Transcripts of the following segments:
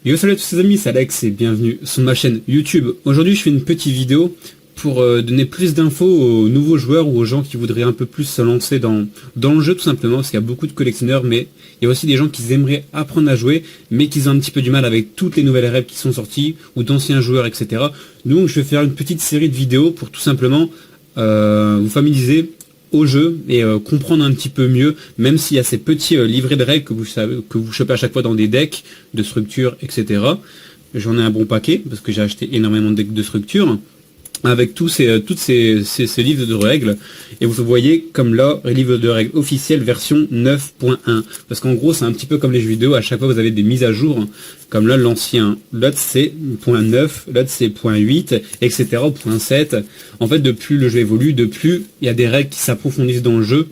Yo, salut à tous les amis, c'est Alex et bienvenue sur ma chaîne YouTube. Aujourd'hui je fais une petite vidéo pour donner plus d'infos aux nouveaux joueurs ou aux gens qui voudraient un peu plus se lancer dans le jeu tout simplement, parce qu'il y a beaucoup de collectionneurs, mais il y a aussi des gens qui aimeraient apprendre à jouer, mais qui ont un petit peu du mal avec toutes les nouvelles règles qui sont sorties, ou d'anciens joueurs, etc. Donc je vais faire une petite série de vidéos pour tout simplement vous familiariser au jeu et comprendre un petit peu mieux, même s'il y a ces petits livrets de règles que vous chopez à chaque fois dans des decks de structure, etc. J'en ai un bon paquet parce que j'ai acheté énormément de decks de structure avec toutes ces livres de règles, et vous voyez comme là, livre de règles officiel version 9.1, parce qu'en gros c'est un petit peu comme les jeux vidéo, à chaque fois vous avez des mises à jour, comme là l'ancien, l'autre c'est .9, l'autre c'est .8, etc. .7, en fait de plus le jeu évolue, de plus il y a des règles qui s'approfondissent dans le jeu,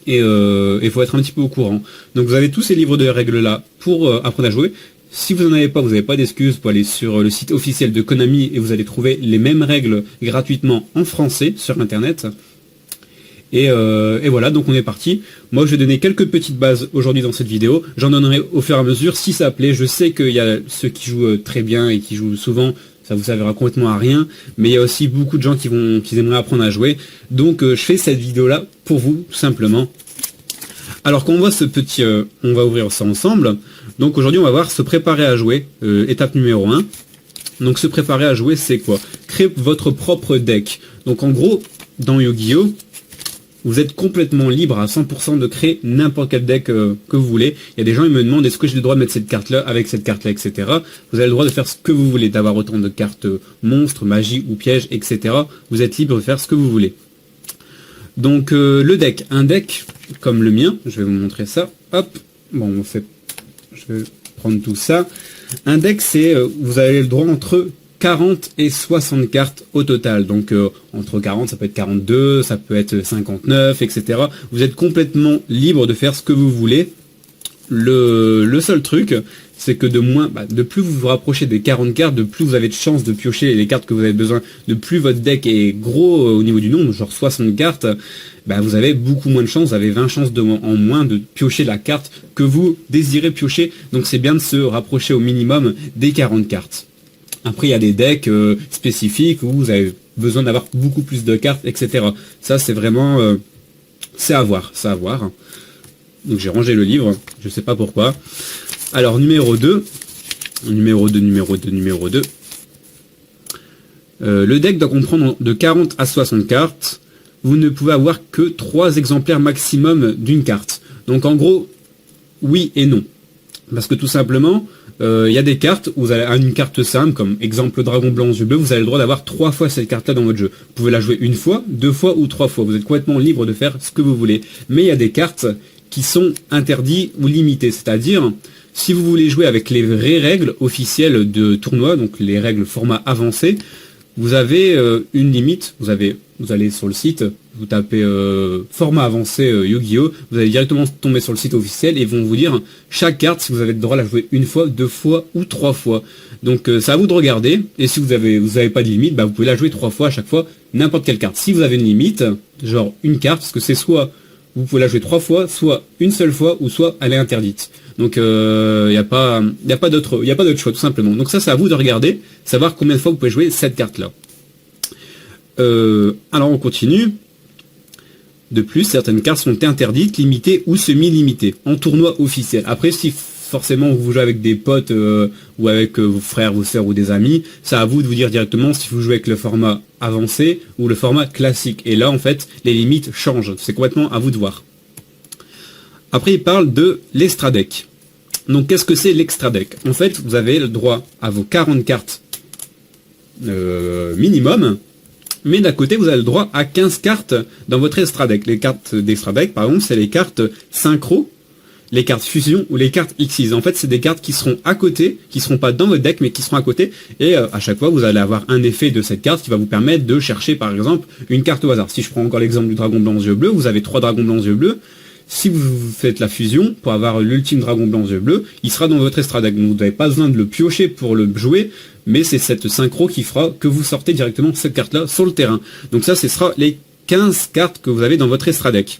et il faut être un petit peu au courant. Donc vous avez tous ces livres de règles là pour apprendre à jouer. Si vous n'en avez pas, vous n'avez pas d'excuses pour aller sur le site officiel de Konami et vous allez trouver les mêmes règles gratuitement en français sur internet. Et voilà, donc on est parti. Moi je vais donner quelques petites bases aujourd'hui dans cette vidéo. J'en donnerai au fur et à mesure si ça plaît. Je sais qu'il y a ceux qui jouent très bien et qui jouent souvent, ça vous servira complètement à rien. Mais il y a aussi beaucoup de gens qui aimeraient apprendre à jouer. Donc je fais cette vidéo là pour vous, tout simplement. Alors quand on voit ce petit, on va ouvrir ça ensemble. Donc aujourd'hui on va voir se préparer à jouer, étape numéro 1. Donc se préparer à jouer c'est quoi? Créer votre propre deck. Donc en gros, dans Yu-Gi-Oh, vous êtes complètement libre à 100% de créer n'importe quel deck que vous voulez. Il y a des gens qui me demandent est-ce que j'ai le droit de mettre cette carte là avec cette carte là, etc. Vous avez le droit de faire ce que vous voulez, d'avoir autant de cartes monstres, magie ou pièges, etc. Vous êtes libre de faire ce que vous voulez. Donc le deck, un deck comme le mien, je vais vous montrer ça, hop, bon on fait, je vais prendre tout ça, un deck c'est, vous avez le droit entre 40 et 60 cartes au total, donc entre 40 ça peut être 42, ça peut être 59, etc. Vous êtes complètement libre de faire ce que vous voulez. Le seul truc, c'est que de plus vous vous rapprochez des 40 cartes, de plus vous avez de chances de piocher les cartes que vous avez besoin, de plus votre deck est gros au niveau du nombre, genre 60 cartes, vous avez beaucoup moins de chances, vous avez 20 chances en moins de piocher la carte que vous désirez piocher, donc c'est bien de se rapprocher au minimum des 40 cartes. Après il y a des decks spécifiques où vous avez besoin d'avoir beaucoup plus de cartes, etc. Ça c'est vraiment, c'est à voir, Donc j'ai rangé le livre, je sais pas pourquoi. Alors numéro 2. Le deck doit comprendre de 40 à 60 cartes. Vous ne pouvez avoir que 3 exemplaires maximum d'une carte. Donc en gros, oui et non. Parce que tout simplement, il y a des cartes où vous avez une carte simple, comme exemple Dragon Blanc aux yeux bleus, vous avez le droit d'avoir 3 fois cette carte-là dans votre jeu. Vous pouvez la jouer une fois, 2 fois ou 3 fois. Vous êtes complètement libre de faire ce que vous voulez. Mais il y a des cartes qui sont interdites ou limitées. C'est-à-dire, si vous voulez jouer avec les vraies règles officielles de tournoi, donc les règles format avancé, vous avez une limite. Vous allez sur le site, vous tapez format avancé Yu-Gi-Oh, vous allez directement tomber sur le site officiel et ils vont vous dire chaque carte si vous avez le droit de la jouer une fois, 2 fois ou 3 fois. Donc c'est à vous de regarder, et si vous avez pas de limite, vous pouvez la jouer 3 fois à chaque fois, n'importe quelle carte. Si vous avez une limite, genre une carte, parce que c'est soit vous pouvez la jouer 3 fois, soit une seule fois, ou soit elle est interdite. Donc il n'y a pas d'autre choix tout simplement. Donc ça c'est à vous de regarder, savoir combien de fois vous pouvez jouer cette carte là. Alors on continue. De plus, certaines cartes sont interdites, limitées ou semi-limitées en tournoi officiel. Après, si forcément vous jouez avec des potes ou avec vos frères, vos sœurs ou des amis, c'est à vous de vous dire directement si vous jouez avec le format avancé ou le format classique. Et là, en fait, les limites changent. C'est complètement à vous de voir. Après, il parle de l'extra deck. Donc, qu'est-ce que c'est l'extra deck? En fait, vous avez le droit à vos 40 cartes minimum. Mais d'à côté, vous avez le droit à 15 cartes dans votre extra deck. Les cartes d'extra deck, par exemple, c'est les cartes synchro, les cartes fusion ou les cartes Xyz. En fait, c'est des cartes qui seront à côté, qui seront pas dans votre deck, mais qui seront à côté. Et à chaque fois, vous allez avoir un effet de cette carte qui va vous permettre de chercher, par exemple, une carte au hasard. Si je prends encore l'exemple du dragon blanc aux yeux bleus, vous avez 3 dragons blancs aux yeux bleus. Si vous faites la fusion, pour avoir l'ultime dragon blanc aux yeux bleus, il sera dans votre extra deck. Donc vous n'avez pas besoin de le piocher pour le jouer, mais c'est cette synchro qui fera que vous sortez directement cette carte-là sur le terrain. Donc ça, ce sera les 15 cartes que vous avez dans votre extra deck.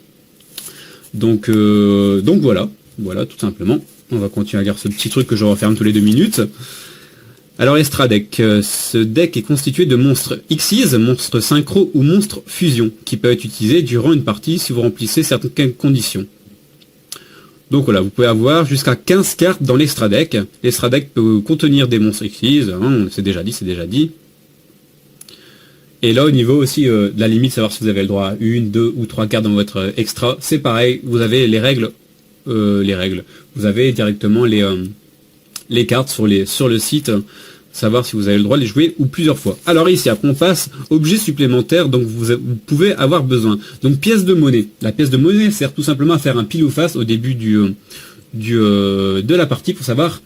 Donc voilà, tout simplement. On va continuer à garder ce petit truc que je referme tous les 2 minutes. Alors Extra Deck, ce deck est constitué de monstres Xyz, monstres synchro ou monstres fusion, qui peuvent être utilisés durant une partie si vous remplissez certaines conditions. Donc voilà, vous pouvez avoir jusqu'à 15 cartes dans l'Extra Deck. L'Extra Deck peut contenir des monstres Xyz, hein, c'est déjà dit. Et là au niveau aussi de la limite, savoir si vous avez le droit à 1, 2 ou 3 cartes dans votre extra, c'est pareil, vous avez les règles. Vous avez directement les cartes sur le site, savoir si vous avez le droit de les jouer ou plusieurs fois. Alors ici, après on passe objets supplémentaires, donc vous pouvez avoir besoin. Donc pièce de monnaie. La pièce de monnaie sert tout simplement à faire un pile ou face au début de la partie pour savoir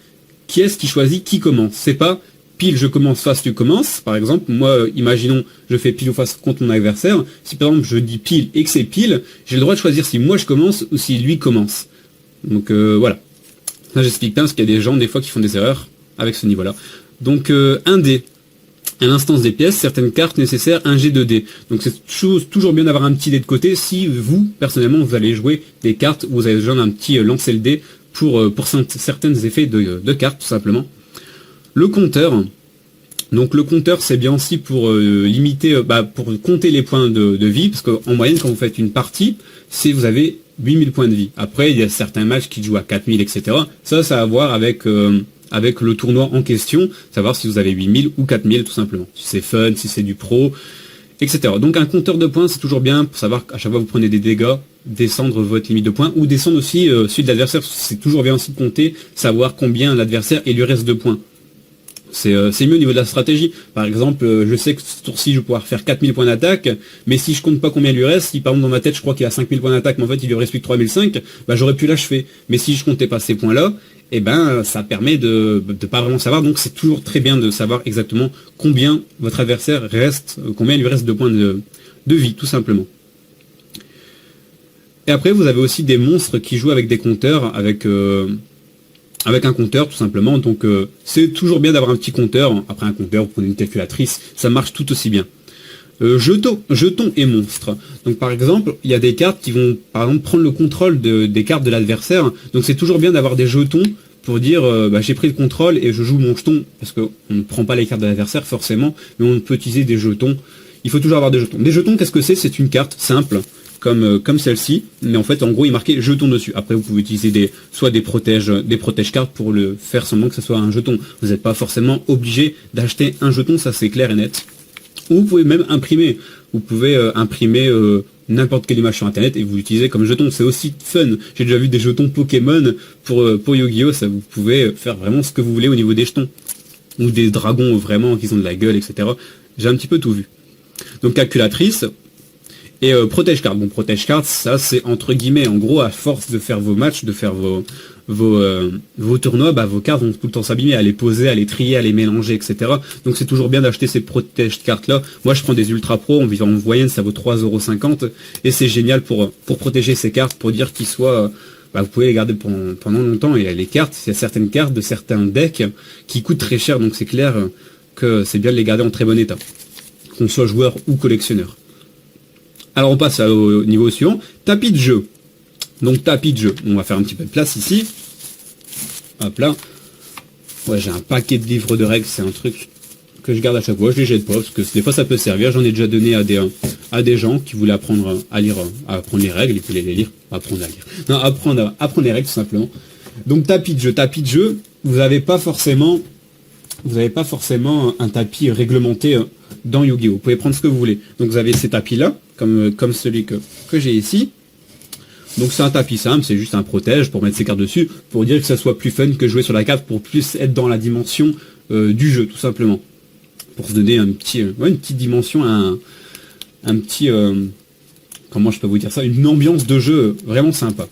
qui est-ce qui choisit qui commence. C'est pas pile je commence, face tu commences. Par exemple, moi, imaginons, je fais pile ou face contre mon adversaire. Si par exemple je dis pile et que c'est pile, j'ai le droit de choisir si moi je commence ou si lui commence. Donc voilà. Ça j'explique bien parce qu'il y a des gens des fois qui font des erreurs avec ce niveau-là. Donc un dé. À l'instance des pièces, certaines cartes nécessaires un jet de dés. Donc c'est toujours bien d'avoir un petit dé de côté si vous, personnellement, vous allez jouer des cartes où vous avez besoin d'un petit lancer le dé pour certains effets de cartes, tout simplement. Le compteur. Donc le compteur, c'est bien aussi pour limiter, pour compter les points de vie, parce qu'en moyenne, quand vous faites une partie, si vous avez 8000 points de vie. Après, il y a certains matchs qui jouent à 4000, etc. Ça a à voir avec le tournoi en question, savoir si vous avez 8000 ou 4000, tout simplement. Si c'est fun, si c'est du pro, etc. Donc un compteur de points, c'est toujours bien pour savoir qu'à chaque fois que vous prenez des dégâts, descendre votre limite de points, ou descendre aussi celui de l'adversaire. C'est toujours bien aussi de compter, savoir combien l'adversaire et lui reste de points. C'est mieux au niveau de la stratégie. Par exemple, je sais que ce tour-ci, je vais pouvoir faire 4000 points d'attaque, mais si je compte pas combien il lui reste, si par exemple dans ma tête, je crois qu'il a 5000 points d'attaque, mais en fait, il lui reste plus que 3005, j'aurais pu l'achever. Mais si je comptais pas ces points-là, ça permet de pas vraiment savoir. Donc, c'est toujours très bien de savoir exactement combien votre adversaire reste, combien il lui reste de points de vie, tout simplement. Et après, vous avez aussi des monstres qui jouent avec des compteurs, avec un compteur tout simplement, donc c'est toujours bien d'avoir un petit compteur. Après un compteur, vous prenez une calculatrice, ça marche tout aussi bien. Jetons et monstres. Donc par exemple, il y a des cartes qui vont par exemple prendre le contrôle des cartes de l'adversaire, donc c'est toujours bien d'avoir des jetons pour dire j'ai pris le contrôle et je joue mon jeton, parce qu'on ne prend pas les cartes de l'adversaire forcément, mais on peut utiliser des jetons. Il faut toujours avoir des jetons. Des jetons, qu'est-ce que c'est? C'est une carte simple, comme celle-ci, mais en fait en gros il est marqué jeton dessus. Après vous pouvez utiliser soit des protège cartes pour le faire semblant que ce soit un jeton. Vous n'êtes pas forcément obligé d'acheter un jeton, ça c'est clair et net. Ou vous pouvez même imprimer. Vous pouvez imprimer n'importe quelle image sur internet et vous l'utilisez comme jeton. C'est aussi fun. J'ai déjà vu des jetons Pokémon pour Yu-Gi-Oh! Ça, vous pouvez faire vraiment ce que vous voulez au niveau des jetons. Ou des dragons vraiment qui ont de la gueule, etc. J'ai un petit peu tout vu. Donc calculatrice. Et protège carte. Bon, protège carte, ça c'est entre guillemets, en gros, à force de faire vos matchs, de faire vos tournois, vos cartes vont tout le temps s'abîmer, à les poser, à les trier, à les mélanger, etc. Donc c'est toujours bien d'acheter ces protège cartes là. Moi je prends des ultra pro, en moyenne ça vaut 3,50 € et c'est génial pour protéger ces cartes, pour dire qu'ils soient vous pouvez les garder pendant longtemps. Et les cartes, il y a certaines cartes de certains decks qui coûtent très cher, donc c'est clair que c'est bien de les garder en très bon état, qu'on soit joueur ou collectionneur. Alors on passe au niveau suivant, tapis de jeu. Donc tapis de jeu, on va faire un petit peu de place ici. Hop là. Ouais, j'ai un paquet de livres de règles, c'est un truc que je garde à chaque fois, je les jette pas, parce que des fois ça peut servir. J'en ai déjà donné à des gens qui voulaient apprendre à lire, à apprendre les règles, ils voulaient les lire, apprendre les règles tout simplement. Donc tapis de jeu, vous n'avez pas forcément un tapis réglementé dans Yu-Gi-Oh! Vous pouvez prendre ce que vous voulez. Donc vous avez ces tapis là, comme celui que j'ai ici. Donc c'est un tapis simple, c'est juste un protège pour mettre ses cartes dessus, pour dire que ça soit plus fun que jouer sur la carte, pour plus être dans la dimension du jeu, tout simplement. Pour se donner une petite dimension, un petit, comment je peux vous dire ça, une ambiance de jeu vraiment sympa.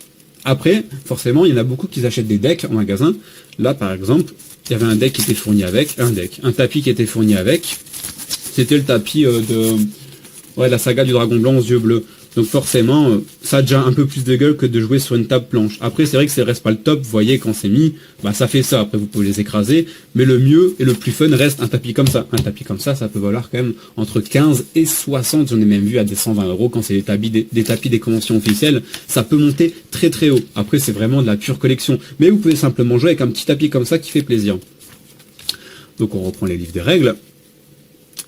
Après, forcément, il y en a beaucoup qui achètent des decks en magasin. Là, par exemple, il y avait un deck qui était fourni avec, un tapis qui était fourni avec. C'était le tapis de la saga du dragon blanc aux yeux bleus. Donc forcément, ça a déjà un peu plus de gueule que de jouer sur une table planche. Après, c'est vrai que ça reste pas le top. Vous voyez, quand c'est mis, bah ça fait ça. Après, vous pouvez les écraser. Mais le mieux et le plus fun reste un tapis comme ça. Un tapis comme ça peut valoir quand même entre 15 et 60. J'en ai même vu à des 120 € quand c'est des tapis des conventions officielles. Ça peut monter très très haut. Après, c'est vraiment de la pure collection. Mais vous pouvez simplement jouer avec un petit tapis comme ça qui fait plaisir. Donc on reprend les livres des règles.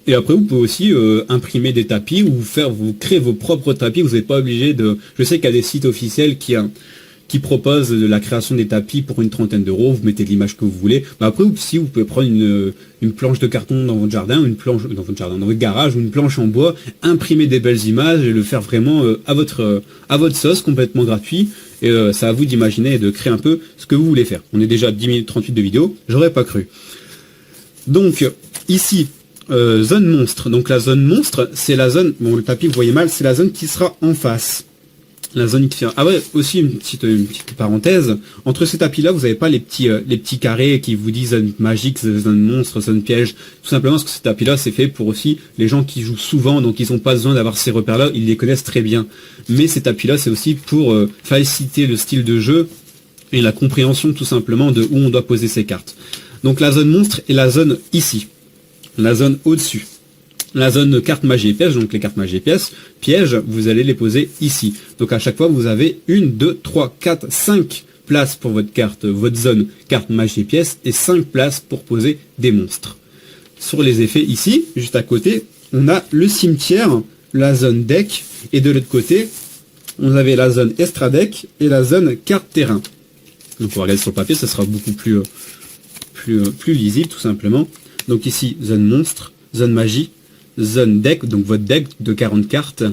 Et après, vous pouvez aussi imprimer des tapis ou vous créer vos propres tapis. Vous n'êtes pas obligé de... Je sais qu'il y a des sites officiels qui proposent de la création des tapis pour une trentaine d'euros. Vous mettez l'image que vous voulez. Mais après, aussi, vous pouvez prendre une planche de carton dans votre jardin, dans votre garage, ou une planche en bois, imprimer des belles images et le faire vraiment à votre sauce, complètement gratuit. Et c'est à vous d'imaginer et de créer un peu ce que vous voulez faire. On est déjà à 10 minutes 38 de vidéo. J'aurais pas cru. Donc, ici... zone monstre. Donc la zone monstre, c'est la zone, bon le tapis vous voyez mal, c'est la zone qui sera en face. La zone qui... Ah ouais, aussi une petite parenthèse, entre ces tapis là, vous n'avez pas les petits carrés qui vous disent zone magique, zone monstre, zone piège, tout simplement parce que ces tapis là c'est fait pour aussi les gens qui jouent souvent, donc ils n'ont pas besoin d'avoir ces repères là, ils les connaissent très bien. Mais ces tapis là c'est aussi pour faciliter le style de jeu et la compréhension tout simplement de où on doit poser ses cartes. Donc la zone monstre est la zone ici. La zone au-dessus. La zone carte magie et piège, donc les cartes magie et piège, vous allez les poser ici. Donc à chaque fois, vous avez 1, 2, 3, 4, 5 places pour votre carte, votre zone carte magie et pièces, et 5 places pour poser des monstres. Sur les effets ici, juste à côté, on a le cimetière, la zone deck, et de l'autre côté, on avait la zone extra deck et la zone carte terrain. Donc on va regarder sur le papier, ça sera beaucoup plus lisible tout simplement. Donc ici, zone monstre, zone magie, zone deck, donc votre deck de 40 cartes.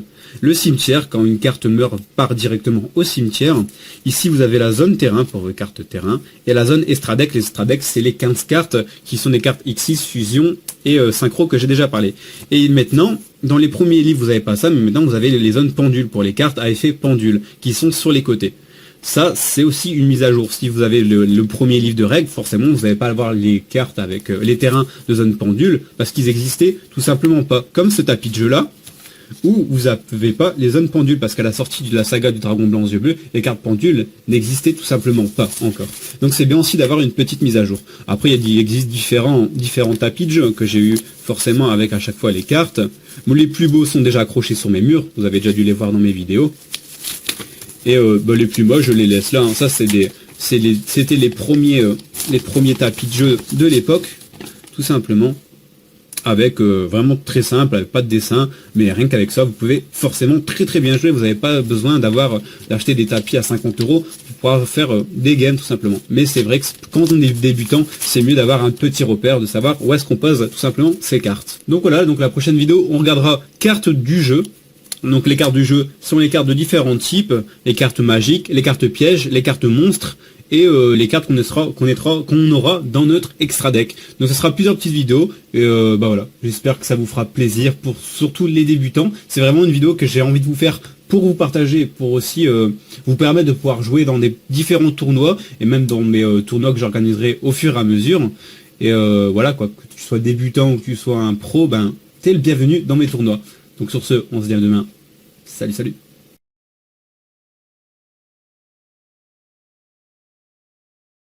Le cimetière, quand une carte meurt, part directement au cimetière. Ici, vous avez la zone terrain pour vos cartes terrain. Et la zone extra deck. Les extra deck, c'est les 15 cartes qui sont des cartes X6, fusion et synchro que j'ai déjà parlé. Et maintenant, dans les premiers livres, vous n'avez pas ça, mais maintenant, vous avez les zones pendules pour les cartes à effet pendule qui sont sur les côtés. Ça, c'est aussi une mise à jour. Si vous avez le premier livre de règles, forcément, vous n'allez pas avoir les cartes avec les terrains de zone pendule, parce qu'ils existaient tout simplement pas. Comme ce tapis de jeu-là, où vous n'avez pas les zones pendules, parce qu'à la sortie de la saga du dragon blanc aux yeux bleus, les cartes pendules n'existaient tout simplement pas encore. Donc c'est bien aussi d'avoir une petite mise à jour. Après, il existe différents tapis de jeu que j'ai eu forcément avec à chaque fois les cartes. Bon, les plus beaux sont déjà accrochés sur mes murs, vous avez déjà dû les voir dans mes vidéos. Et les plus moches, je les laisse là. Hein. Ça, c'était les premiers tapis de jeu de l'époque, tout simplement, avec vraiment très simple, avec pas de dessin, mais rien qu'avec ça, vous pouvez forcément très très bien jouer. Vous n'avez pas besoin d'acheter des tapis à 50 € pour pouvoir faire des games tout simplement. Mais c'est vrai que quand on est débutant, c'est mieux d'avoir un petit repère, de savoir où est-ce qu'on pose tout simplement ses cartes. Donc voilà, donc la prochaine vidéo, on regardera cartes du jeu. Donc les cartes du jeu sont les cartes de différents types, les cartes magiques, les cartes pièges, les cartes monstres et les cartes qu'on aura dans notre extra deck. Donc ce sera plusieurs petites vidéos et voilà, j'espère que ça vous fera plaisir pour surtout les débutants. C'est vraiment une vidéo que j'ai envie de vous faire pour vous partager, pour aussi vous permettre de pouvoir jouer dans des différents tournois et même dans mes tournois que j'organiserai au fur et à mesure. Et voilà quoi, que tu sois débutant ou que tu sois un pro, t'es le bienvenu dans mes tournois. Donc sur ce, on se dit à demain. Salut, salut.